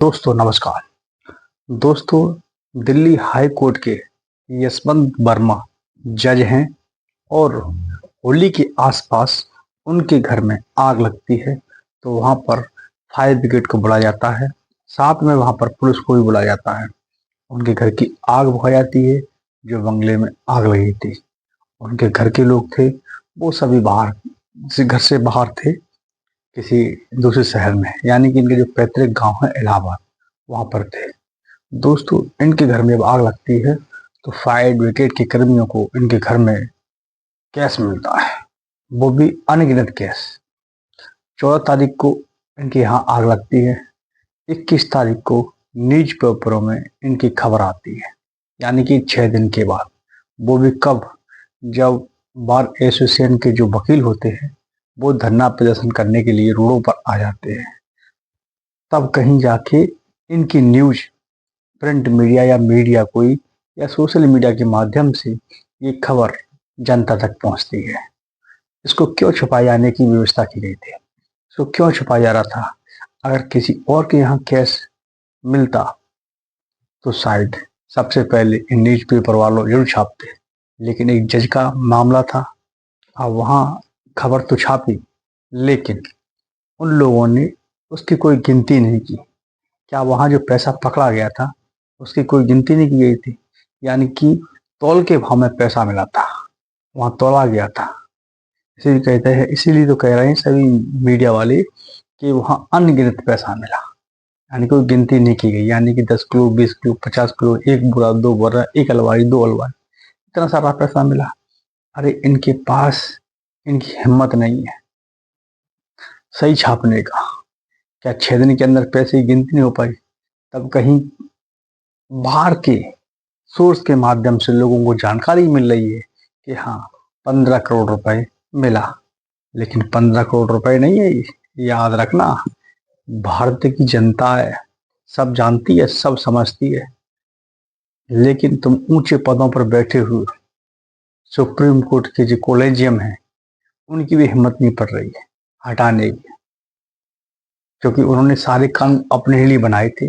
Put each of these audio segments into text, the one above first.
दोस्तों नमस्कार। दोस्तों, दिल्ली हाई कोर्ट के यशवंत वर्मा जज हैं और होली के आसपास उनके घर में आग लगती है तो वहां पर फायर ब्रिगेड को बुलाया जाता है। साथ में वहां पर पुलिस को भी बुलाया जाता है। उनके घर की आग बुझाई जाती है। जो बंगले में आग लगी थी, उनके घर के लोग थे, वो सभी बाहर से घर से बाहर थे, किसी दूसरे शहर में, यानी कि इनके जो पैतृक गांव है इलाहाबाद, वहां पर थे। दोस्तों, इनके घर में जब आग लगती है तो फायर ब्रिगेड के कर्मियों को इनके घर में कैश मिलता है, वो भी अनगिनत कैश। 14 तारीख को इनके यहाँ आग लगती है। 21 तारीख को न्यूज पेपरों में इनकी खबर आती है, यानी कि 6 दिन के बाद। वो भी कब? जब बार एसोसिएशन के जो वकील होते हैं वो धरना प्रदर्शन करने के लिए रोडों पर आ जाते हैं, तब कहीं जाके इनकी न्यूज प्रिंट मीडिया या मीडिया कोई या सोशल मीडिया के माध्यम से ये खबर जनता तक पहुंचती है। इसको क्यों छुपाए जाने की व्यवस्था की गई थी? इसको क्यों छुपाया जा रहा था? अगर किसी और के यहाँ केस मिलता तो शायद सबसे पहले इन न्यूज पेपर वालों जरूर छापते, लेकिन एक जज का मामला था। अब वहाँ खबर तो छापी, लेकिन उन लोगों ने उसकी कोई गिनती नहीं की। क्या वहाँ जो पैसा पकड़ा गया था उसकी कोई गिनती नहीं की गई थी? यानी कि तौल के भाव में पैसा मिला था, वहाँ तौला गया था। इसीलिए कहते हैं, इसीलिए तो कह रहे हैं सभी मीडिया वाले कि वहाँ अनगिनत पैसा मिला, यानी कोई गिनती नहीं की गई। यानी कि 10 किलो, 20 किलो, 50 किलो, एक बुरा, दो बुरा, एक अलमारी, दो अलमारी, इतना सारा पैसा मिला। अरे इनके पास इनकी हिम्मत नहीं है सही छापने का। क्या 6 दिन के अंदर पैसे की गिनती नहीं हो पाई? तब कहीं बाहर के सोर्स के माध्यम से लोगों को जानकारी मिल रही है कि हाँ 15 करोड़ रुपए मिला, लेकिन 15 करोड़ रुपए नहीं है ये, याद रखना। भारत की जनता है, सब जानती है, सब समझती है, लेकिन तुम ऊंचे पदों पर बैठे हुए सुप्रीम कोर्ट के जो कॉलेजियम है उनकी भी हिम्मत नहीं पड़ रही है हटाने की, क्योंकि उन्होंने सारे कानून अपने लिए बनाए थे,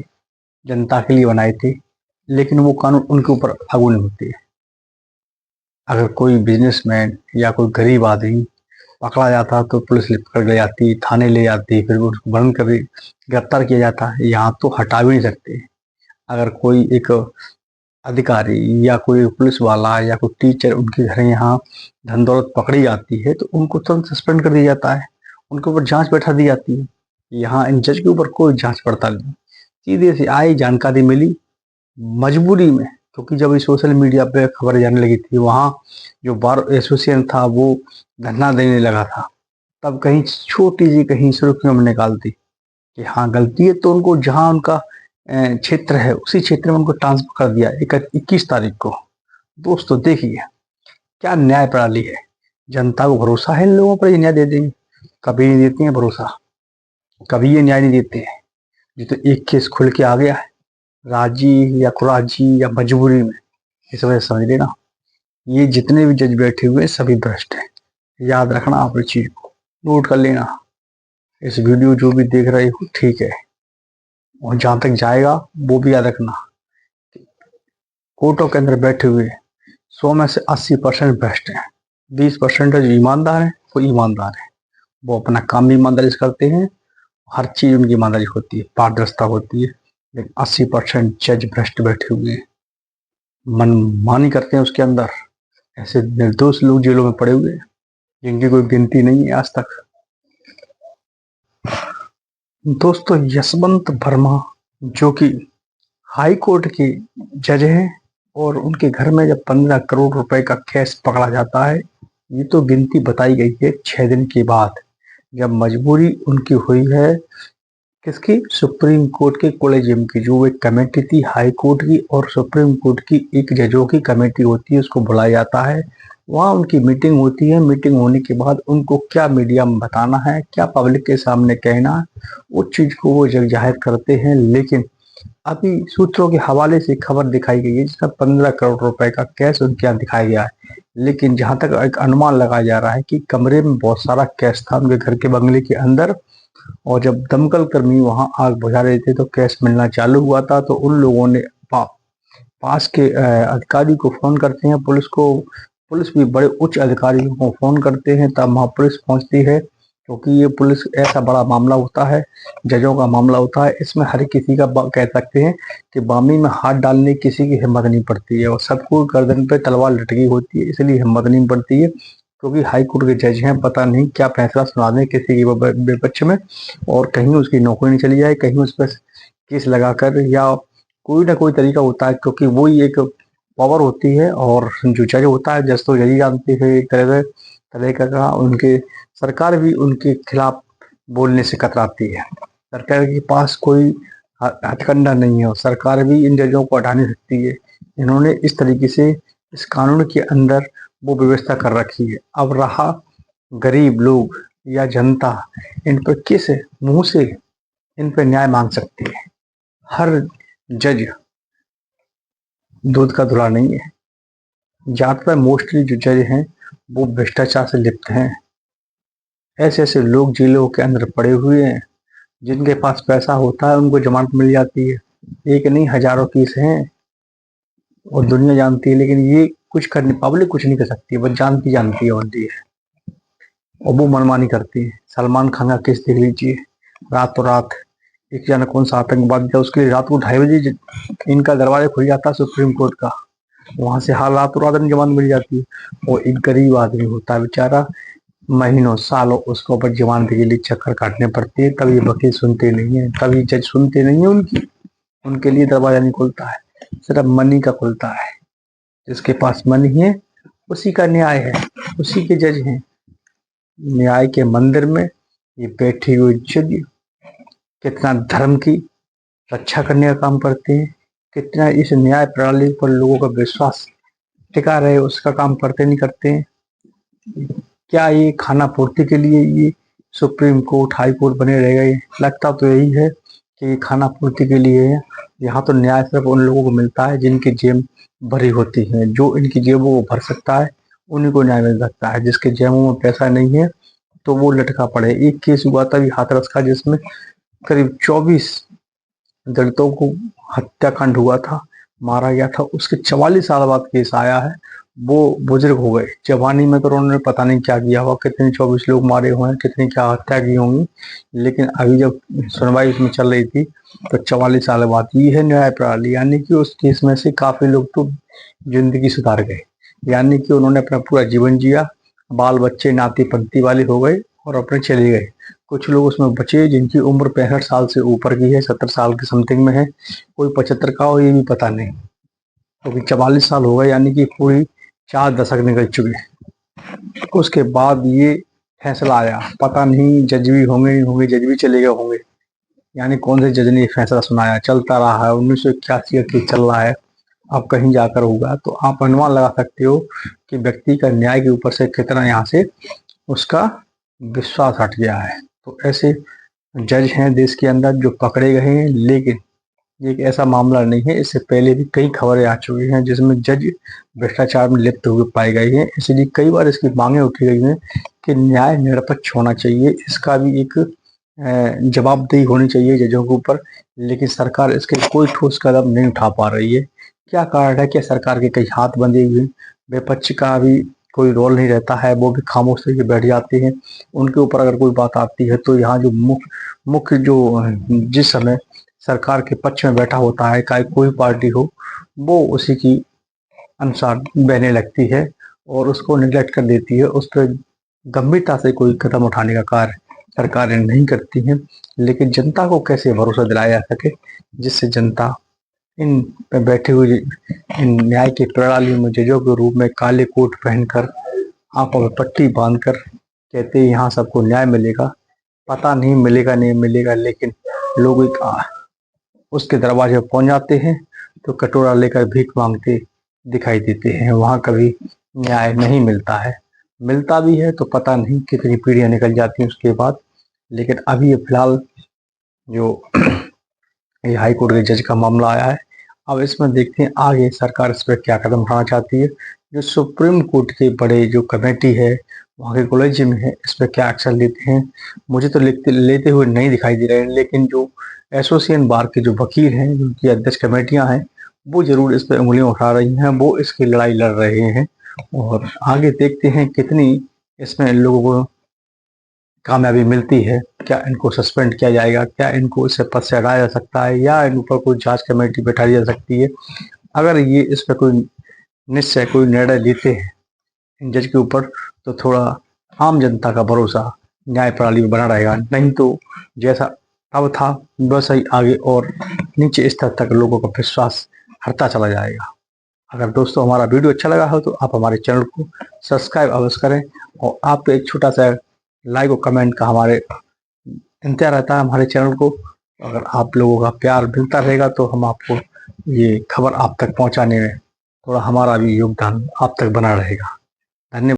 जनता के लिए बनाए थे, लेकिन वो कानून उनके ऊपर लागू नहीं होते। अगर कोई बिजनेसमैन या कोई गरीब आदमी पकड़ा जाता तो पुलिस पकड़ ले जाती, थाने ले जाती, फिर उसको बंद कर गिरफ्तार किया जाता। यहाँ तो हटा भी नहीं सकते। अगर कोई एक अधिकारी या कोई पुलिस वाला या कोई टीचर उनके घर यहाँ धन दौलत पकड़ी जाती है तो उनको तुरंत सस्पेंड कर दिया जाता है, उनके ऊपर जांच बैठा दी जाती है। यहाँ इन जज के ऊपर कोई जांच पड़ताल नहीं, सीधे से आई जानकारी मिली मजबूरी में, क्योंकि जब इस सोशल मीडिया पे खबर जाने लगी थी, वहाँ जो बार एसोसिएशन था वो धरना देने लगा था, तब कहीं छोटी सी कहीं सुर्खियों में निकाल दी कि हाँ गलती है, तो उनको जहाँ उनका क्षेत्र है उसी क्षेत्र में उनको ट्रांसफर कर दिया 21 तारीख को। दोस्तों देखिए क्या न्याय प्रणाली है। जनता को भरोसा है इन लोगों पर ये न्याय दे देंगे? कभी नहीं देते हैं भरोसा, कभी ये न्याय नहीं देते हैं। ये तो एक केस खुल के आ गया है, राजी या कुराजी या मजबूरी में, इस वजह से समझ लेना ये जितने भी जज बैठे हुए सभी भ्रष्ट हैं। याद रखना, आप इस चीज को नोट कर लेना। इस वीडियो जो भी देख रहे हो ठीक है, और जहां तक जाएगा वो भी याद रखना, कोर्टों के अंदर बैठे हुए 100 में से 80% भ्रष्ट हैं। 20% जो ईमानदार है वो ईमानदार है, वो अपना काम भी ईमानदारी से करते हैं, हर चीज उनकी ईमानदारी होती है, पारदर्शिता होती है। लेकिन 80% जज भ्रष्ट बैठे हुए हैं, मनमानी करते हैं उसके अंदर। ऐसे निर्दोष लोग जेलों में पड़े हुए हैं जिनकी कोई गिनती नहीं है आज तक। दोस्तों, यशवंत वर्मा जो कि हाई कोर्ट के जज हैं और उनके घर में जब 15 करोड़ रुपए का कैश पकड़ा जाता है, ये तो गिनती बताई गई है 6 दिन के बाद, जब मजबूरी उनकी हुई है। किसकी? सुप्रीम कोर्ट के कॉलेजियम की जो एक कमेटी थी हाई कोर्ट की और सुप्रीम कोर्ट की एक जजों की कमेटी होती है, उसको बुलाया जाता है। वहाँ उनकी मीटिंग होती है। मीटिंग होने के बाद उनको क्या मीडिया में बताना है, क्या पब्लिक के सामने कहना है, उस चीज को वो जग जाहिर करते हैं। लेकिन अभी सूत्रों के हवाले से खबर दिखाई गई है जिसमें 15 करोड़ रुपए का कैश उनके यहाँ दिखाया गया है, लेकिन जहां तक एक अनुमान लगाया जा रहा है कि कमरे में बहुत सारा कैश था उनके घर के बंगले के अंदर, और जब दमकल कर्मी वहां आग बुझा रहे थे तो गैस मिलना चालू हुआ था, तो उन लोगों ने पास के अधिकारी को फोन करते हैं, पुलिस को। पुलिस भी बड़े उच्च अधिकारियों को फोन करते हैं, तब वहाँ पुलिस पहुंचती है, क्योंकि ये पुलिस ऐसा बड़ा मामला होता है, जजों का मामला होता है, इसमें हर किसी का कह सकते हैं कि बामी में हाथ डालने की किसी की हिम्मत नहीं पड़ती है, और सबको गर्दन पे तलवार लटकी होती है, इसलिए हिम्मत नहीं पड़ती है, क्योंकि हाई कोर्ट के जज हैं, पता नहीं क्या फैसला सुना दें किसी के विपक्ष में, और कहीं उसकी नौकरी नहीं चली जाए, कहीं उस पर केस लगाकर, या कोई ना कोई तरीका होता है, क्योंकि वो ही एक पावर होती है। और जो जज होता है, जज तो जज ही जानते हैं एक तरह का उनके, सरकार भी उनके खिलाफ बोलने से कतराती है। सरकार के पास कोई हथकंडा नहीं है, और सरकार भी इन जजों को हटा नहीं सकती है। इन्होंने इस तरीके से इस कानून के अंदर वो व्यवस्था कर रखी है। अब रहा गरीब लोग या जनता, इन पर किस मुंह से इन पर न्याय मांग सकती है। हर जज दूध का धुला नहीं है। ज्यादातर मोस्टली जो जज हैं वो भ्रष्टाचार से लिप्त हैं। ऐसे ऐसे लोग जेलों के अंदर पड़े हुए हैं, जिनके पास पैसा होता है उनको जमानत मिल जाती है। एक नहीं, हजारों केस हैं, और दुनिया जानती है, लेकिन ये कुछ करने, पब्लिक कुछ नहीं कर सकती, बस जानती है होती है, और वो मनमानी करती है। सलमान खान का केस देख लीजिए, रातों रात एक जना कौन सा आतंकवादी था, उसके रात को 2:30 बजे इनका दरवाजा खुल जाता सुप्रीम कोर्ट का, वहां से हाल रातों रात जमानत मिल जाती है। और एक गरीब आदमी होता है बेचारा, महीनों सालों उसको ऊपर जमानत के लिए चक्कर काटने पड़ते हैं, तभी वकील सुनते नहीं है, तभी जज सुनते नहीं है उनकी, उनके लिए दरवाजा नहीं खुलता है, सिर्फ मनी का खुलता है। जिसके पास मनी है उसी का न्याय है, उसी के जज हैं। न्याय के मंदिर में ये बैठी हुई जज कितना धर्म की रक्षा करने का काम करते हैं, कितना इस न्याय प्रणाली पर लोगों का विश्वास टिका रहे उसका काम करते नहीं करते हैं। क्या ये खाना पूर्ति के लिए ये सुप्रीम कोर्ट हाई कोर्ट बने रह गए? लगता तो यही है कि ये खाना पूर्ति के लिए है। यहाँ तो न्याय सिर्फ उन लोगों को मिलता है जिनकी जेब भरी होती है, जो इनकी जेबों को भर सकता है उन्हीं को न्याय मिल सकता है। जिसके जेबों में पैसा नहीं है तो वो लटका पड़े। एक केस हुआ था हाथरस का, जिसमें करीब 24 दलितों को हत्याकांड हुआ था, मारा गया था। उसके 44 साल बाद केस आया है। वो बुजुर्ग हो गए, जवानी में तो उन्होंने पता नहीं क्या किया हुआ, कितने 24 लोग मारे हुए हैं, कितनी क्या हत्या की होंगी, लेकिन अभी जब सुनवाई इसमें चल रही थी तो 44 साल बाद ये है न्याय प्रणाली, यानी कि उस केस में से काफी लोग तो जिंदगी सुधार गए, यानी कि उन्होंने अपना पूरा जीवन जिया, बाल बच्चे नाती पंक्ति वाले हो गए और अपने चले गए। कुछ लोग उसमें बचे जिनकी उम्र 65 साल से ऊपर की है, 70 साल के समथिंग में है, कोई 75 का हो ये भी पता नहीं, क्योंकि 44 साल हो गए, यानी कि पूरी 4 दशक निकल चुके। उसके बाद ये फैसला आया, पता नहीं जज भी होंगे नहीं होंगे, जज भी चले गए होंगे, यानी कौन से जज ने ये फैसला सुनाया। चलता रहा है, 1981 का केस चल रहा है, अब कहीं जाकर होगा। तो आप अनुमान लगा सकते हो कि व्यक्ति का न्याय के ऊपर से कितना यहाँ से उसका विश्वास हट गया है। तो ऐसे जज हैं देश के अंदर जो पकड़े गए हैं, लेकिन ये एक ऐसा मामला नहीं है, इससे पहले भी कई खबरें आ चुकी हैं जिसमें जज भ्रष्टाचार में लिप्त हुए पाए गए हैं। इसलिए कई बार इसकी मांगे उठी गई हैं कि न्याय निरपेक्ष होना चाहिए, इसका भी एक जवाबदेही होनी चाहिए जजों के ऊपर, लेकिन सरकार इसके कोई ठोस कदम नहीं उठा पा रही है। क्या कारण है? कि सरकार के कई हाथ बंधे हुए, विपक्ष का भी कोई रोल नहीं रहता है, वो भी खामोश होकर बैठ जाते हैं। उनके ऊपर अगर कोई बात आती है तो यहाँ जो मुख्य जो जिस समय सरकार के पक्ष में बैठा होता है, चाहे कोई पार्टी हो, वो उसी की अनुसार बहने लगती है और उसको निगलेक्ट कर देती है। उस पर गंभीरता से कोई कदम उठाने का कार्य सरकारें नहीं करती हैं। लेकिन जनता को कैसे भरोसा दिलाया जा सके जिससे जनता इन पे बैठे हुए इन न्याय की प्रणाली में जजों के रूप में काले कोट पहनकर आंखों में पट्टी बांधकर कहते हैं यहाँ सबको न्याय मिलेगा। पता नहीं मिलेगा नहीं मिलेगा, लेकिन लोग एक उसके दरवाजे पर पहुंच जाते हैं तो कटोरा लेकर भीख मांगते दिखाई देते हैं। वहां कभी न्याय नहीं मिलता है, मिलता भी है तो पता नहीं कितनी पीढ़ियां निकल जाती हैं उसके बाद। लेकिन अभी ये फिलहाल जो ये हाई कोर्ट के जज का मामला आया है, अब इसमें देखते हैं आगे सरकार इस पर क्या कदम उठाना चाहती है। जो सुप्रीम कोर्ट के बड़े जो कमेटी है वहाँ के कोलेजियम है, इस पर क्या एक्शन लेते हैं, मुझे तो लेते हुए नहीं दिखाई दे रहे हैं, लेकिन जो एसोसिएशन बार के जो वकील हैं, जिनकी अध्यक्ष कमेटियां हैं, वो जरूर इस पर उंगलियां उठा रही हैं, वो इसकी लड़ाई लड़ रहे हैं। और आगे देखते हैं कितनी इसमें इन लोगों को कामयाबी मिलती है। क्या इनको सस्पेंड किया जाएगा, क्या इनको इससे पद से हटाया जा सकता है, या इन ऊपर कोई जांच कमेटी बैठाई जा सकती है। अगर ये इस पर कोई निश्चय कोई निर्णय लेते हैं इन जज के ऊपर, तो थोड़ा आम जनता का भरोसा न्याय प्रणाली में बना रहेगा। नहीं तो जैसा अब था वैसा ही आगे और नीचे स्तर तक लोगों का विश्वास हटता चला जाएगा। अगर दोस्तों हमारा वीडियो अच्छा लगा हो तो आप हमारे चैनल को सब्सक्राइब अवश्य करें, और आपको एक छोटा सा लाइक और कमेंट का हमारे इंतजार रहता है हमारे चैनल को। अगर आप लोगों का प्यार मिलता रहेगा तो हम आपको ये खबर आप तक पहुंचाने में थोड़ा हमारा भी योगदान आप तक बना रहेगा। धन्यवाद।